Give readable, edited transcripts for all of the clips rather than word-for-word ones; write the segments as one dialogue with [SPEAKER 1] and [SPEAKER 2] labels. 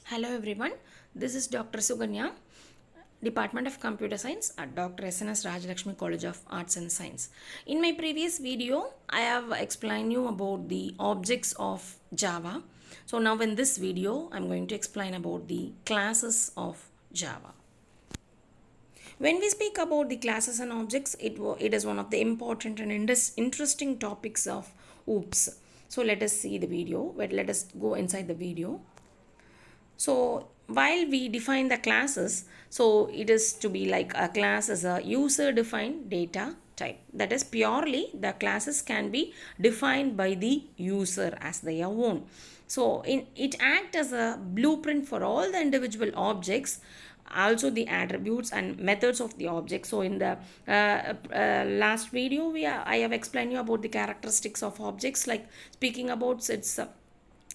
[SPEAKER 1] Hello everyone, this is Dr. Suganya, Department of Computer Science at Dr. SNS Rajalakshmi College of Arts and Science. In my previous video, I have explained you about the objects of Java. So now in this video, I'm going to explain about the classes of Java. When we speak about the classes and objects, it is one of the important and interesting topics of OOPS. So let us see the video, but let us go inside the video. So while we define the classes, so it is to be like a class as a user defined data type. That is purely the classes can be defined by the user as their own. So it acts as a blueprint for all the individual objects, also the attributes and methods of the object. So in the last video I have explained you about the characteristics of objects, like speaking about its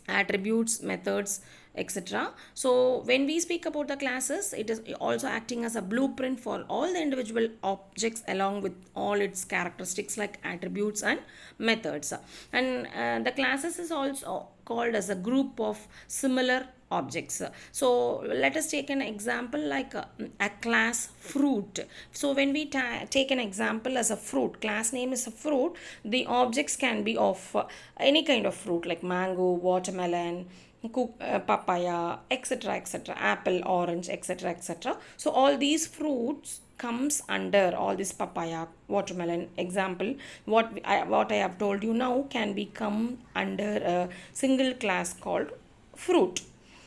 [SPEAKER 1] attributes, methods, etc. So when we speak about the classes, it is also acting as a blueprint for all the individual objects along with all its characteristics like attributes and methods. And the classes is also called as a group of similar objects. So let us take an example like a class fruit. So when we take an example as a fruit, class name is a fruit, the objects can be of any kind of fruit like mango, watermelon, papaya, etc., etc., apple, orange, etc., etc. So all these fruits comes under all this papaya, watermelon example. What I have told you now can become under a single class called fruit.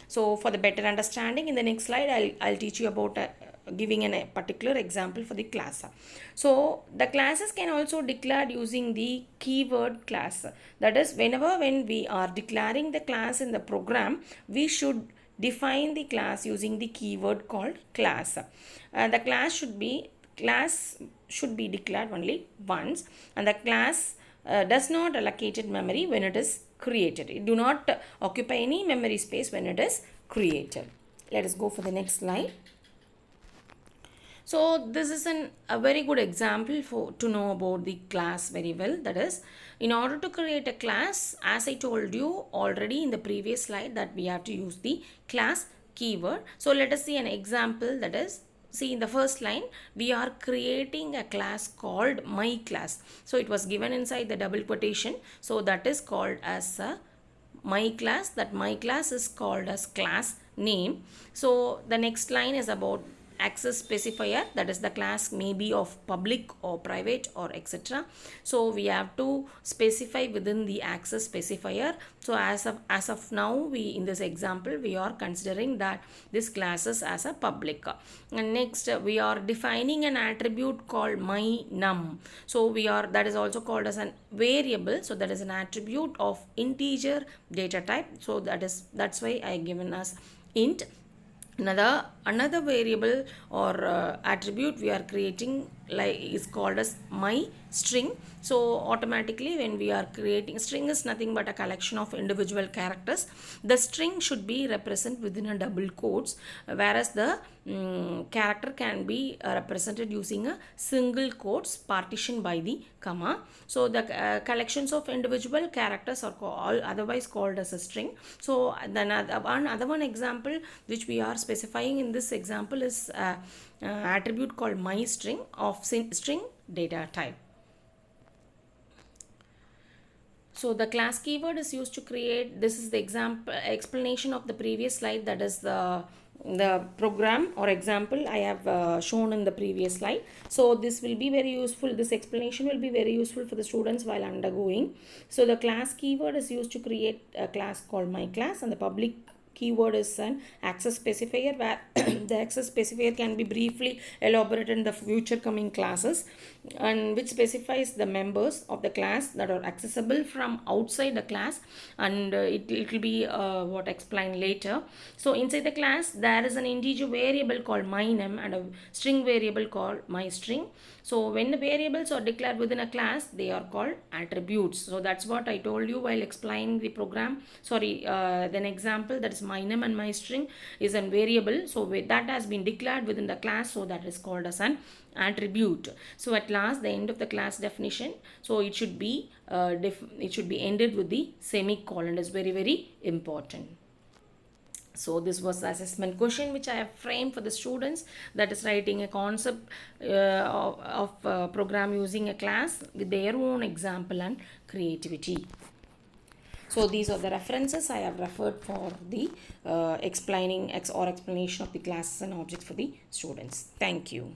[SPEAKER 1] So for the better understanding, in the next slide I'll teach you about giving a particular example for the class. So the classes can also declared using the keyword class. That is, when we are declaring the class in the program, we should define the class using the keyword called class. The class should be declared only once, and the class does not allocated memory when it is created. It do not occupy any memory space when it is created. Let us go for the next slide. So this is a very good example for to know about the class very well. That is, in order to create a class, as I told you already in the previous slide, that we have to use the class keyword. So let us see an example. That is, see in the first line, we are creating a class called my class. So it was given inside the double quotation. So that is called as a my class. That my class is called as class name. So the next line is about access specifier, that is the class may be of public or private or etc. So we have to specify within the access specifier. So as of now, we in this example we are considering that this classes as a public. And next we are defining an attribute called my num. So that is also called as an variable. So that is an attribute of integer data type. So that's why I given as int. Another variable or attribute we are creating like is called as my string. So automatically when we are creating, string is nothing but a collection of individual characters. The string should be represented within a double quotes, whereas the character can be represented using a single quotes partition by the comma. So the collections of individual characters are otherwise called as a string. So then another one example which we are specifying in this example is attribute called my string of string data type. So the class keyword is used to create, this is the example explanation of the previous slide, that is the program or example I have shown in the previous slide. So this will be very useful, this explanation will be very useful for the students while undergoing. So the class keyword is used to create a class called my class, and the public keyword is an access specifier, where the access specifier can be briefly elaborated in the future coming classes, and which specifies the members of the class that are accessible from outside the class, and it will be what explained later. So inside the class there is an integer variable called my name and a string variable called my string. So when the variables are declared within a class, they are called attributes. So that's what I told you while explaining the program. Then example, that is my name and my string is a variable. So that has been declared within the class. So that is called as an attribute. So at last, the end of the class definition. So it should be ended with the semicolon. Is very important. So this was the assessment question which I have framed for the students, that is writing a concept of program using a class with their own example and creativity. So these are the references I have referred for the explaining or explanation of the classes and objects for the students. Thank you.